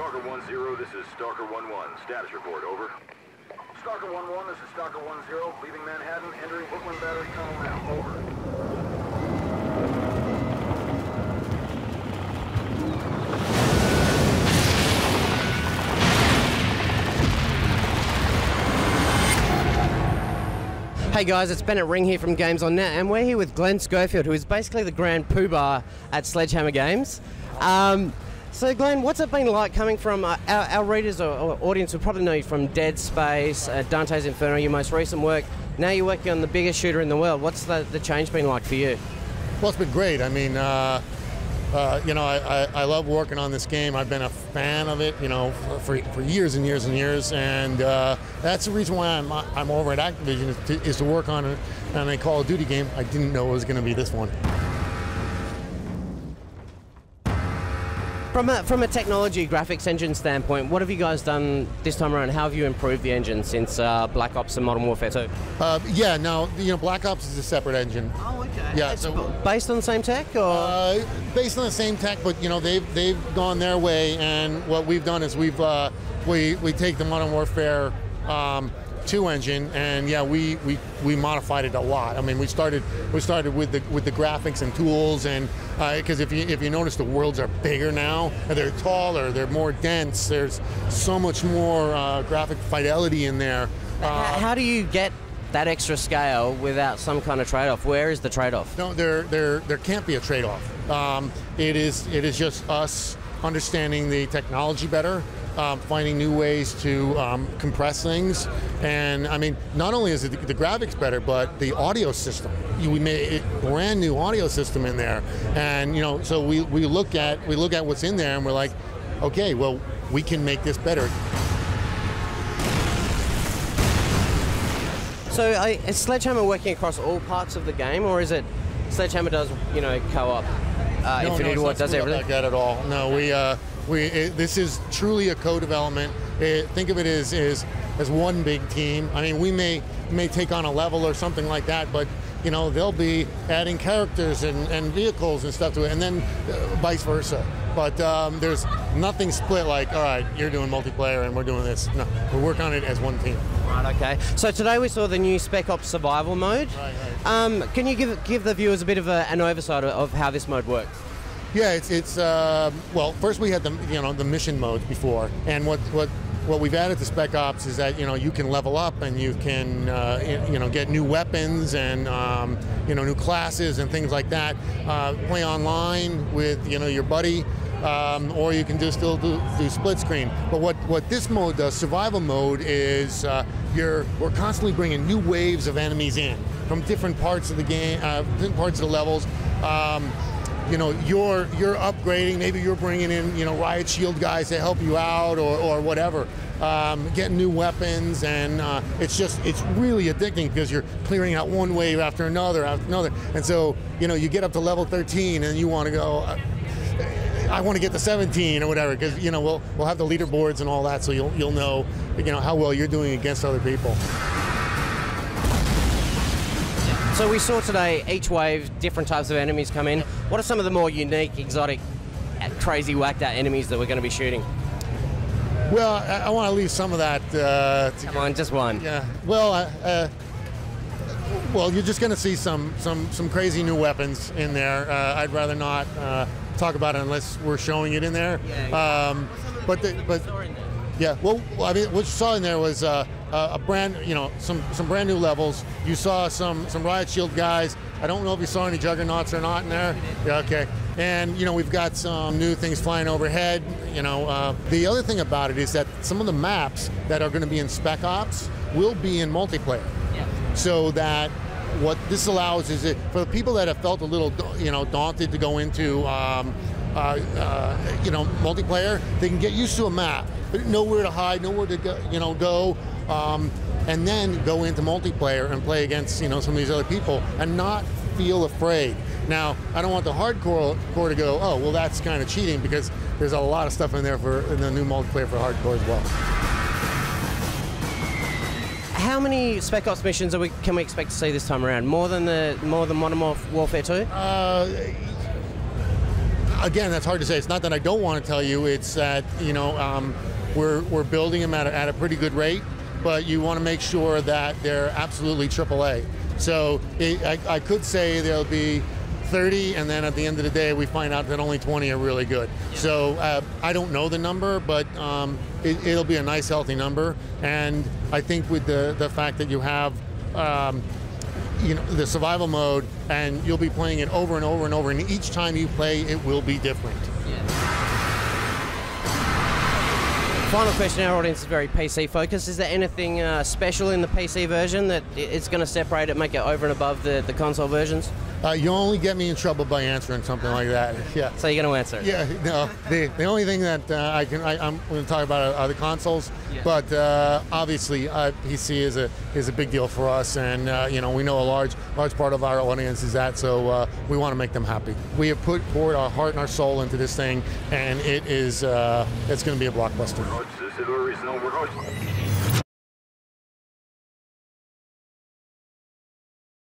Stalker 1-0, this is Stalker 1-1. Status report, over. Stalker 1-1, this is Stalker 1-0. Leaving Manhattan, entering Brooklyn Battery Tunnel now, over. Hey guys, it's Bennett Ring here from Games on Net, and we're here with Glenn Schofield, who is basically the grand poobah at Sledgehammer Games. So Glenn, what's it been like coming from our readers or audience will probably know you from Dead Space, Dante's Inferno, your most recent work. Now you're working on the biggest shooter in the world. What's the change been like for you? Well, it's been great. I mean, you know, I love working on this game. I've been a fan of it, you know, for years and years and years, and that's the reason why I'm over at Activision is to work on a Call of Duty game. I didn't know it was going to be this one. From a technology graphics engine standpoint, what have you guys done this time around? How have you improved the engine since Black Ops and Modern Warfare 2? Yeah, no, you know, Black Ops is a separate engine. Oh, okay. Yeah, it's so based on the same tech, or based on the same tech, but you know, they've gone their way, and what we've done is we take the Modern Warfare 2 engine, and yeah, we modified it a lot. I mean, we started with the graphics and tools, and because if you notice, the worlds are bigger now, and they're taller, they're more dense. There's so much more graphic fidelity in there. How do you get that extra scale without some kind of trade-off? Where is the trade-off? No, there can't be a trade-off. It is just us understanding the technology better. Finding new ways to compress things, and I mean, not only is it the graphics better, but the audio system. We made a brand new audio system in there, and you know, so we look at what's in there, and we're like, okay, well, we can make this better. So is Sledgehammer working across all parts of the game, or is it Sledgehammer does, you know, co-op? Infinity Ward does everything? Like that at all. No, this is truly a co-development. Think of it as one big team. I mean, we may take on a level or something like that, but you know, they'll be adding characters and vehicles and stuff to it, and then vice versa. But there's nothing split like, all right, you're doing multiplayer and we're doing this. No, we work on it as one team. Right, okay. So today we saw the new Spec Ops Survival mode. Right. Can you give the viewers a bit of an oversight of how this mode works? Yeah, it's well, first we had the mission modes before, and what we've added to Spec Ops is that, you know, you can level up and you can you know, get new weapons and you know, new classes and things like that. Play online with, you know, your buddy, or you can just still do split screen. But what this mode does, survival mode, is we're constantly bringing new waves of enemies in from different parts of the game, different parts of the levels. You know, you're upgrading. Maybe you're bringing in, you know, riot shield guys to help you out, or whatever. Getting new weapons, and it's really addicting because you're clearing out one wave after another, and so, you know, you get up to level 13 and you want to go. I want to get to 17 or whatever, because, you know, we'll have the leaderboards and all that, so you'll know, you know, how well you're doing against other people. So we saw today each wave, different types of enemies come in. What are some of the more unique, exotic, crazy, whacked out enemies that we're going to be shooting? Well, I want to leave some of that. Come on, just one. Yeah. Well, well, you're just going to see some crazy new weapons in there. I'd rather not talk about it unless we're showing it in there. Yeah. Yeah. Well, I mean, what you saw in there was a brand, you know, some brand new levels. You saw some riot shield guys. I don't know if you saw any juggernauts or not in there. Yeah, okay. And you know, we've got some new things flying overhead. You know, the other thing about it is that some of the maps that are going to be in Spec Ops will be in multiplayer. Yeah. So that what this allows is that for the people that have felt a little, you know, daunted to go into, you know, multiplayer, they can get used to a map, but know where to hide, know where to go, you know, and then go into multiplayer and play against, you know, some of these other people and not feel afraid. Now, I don't want the hardcore to go, oh, well, that's kind of cheating, because there's a lot of stuff in there in the new multiplayer for hardcore as well. How many Spec Ops missions can we expect to see this time around? More than Modern Warfare 2? Again, that's hard to say. It's not that I don't want to tell you. It's that, you know, we're building them at a pretty good rate, but you want to make sure that they're absolutely AAA. So I could say there'll be 30, and then at the end of the day, we find out that only 20 are really good. Yeah. So I don't know the number, but it'll be a nice, healthy number. And I think with the fact that you have you know, the survival mode, and you'll be playing it over and over and over, and each time you play, it will be different. Yeah. Final question, our audience is very PC focused. Is there anything special in the PC version that it's going to separate it, make it over and above the console versions? You only get me in trouble by answering something like that. Yeah. So you're going to answer it? Yeah. No. The only thing that I'm going to talk about are the consoles, yeah. But obviously PC is a big deal for us, and you know, we know a large part of our audience is that, so we want to make them happy. We have poured our heart and our soul into this thing, and it's going to be a blockbuster.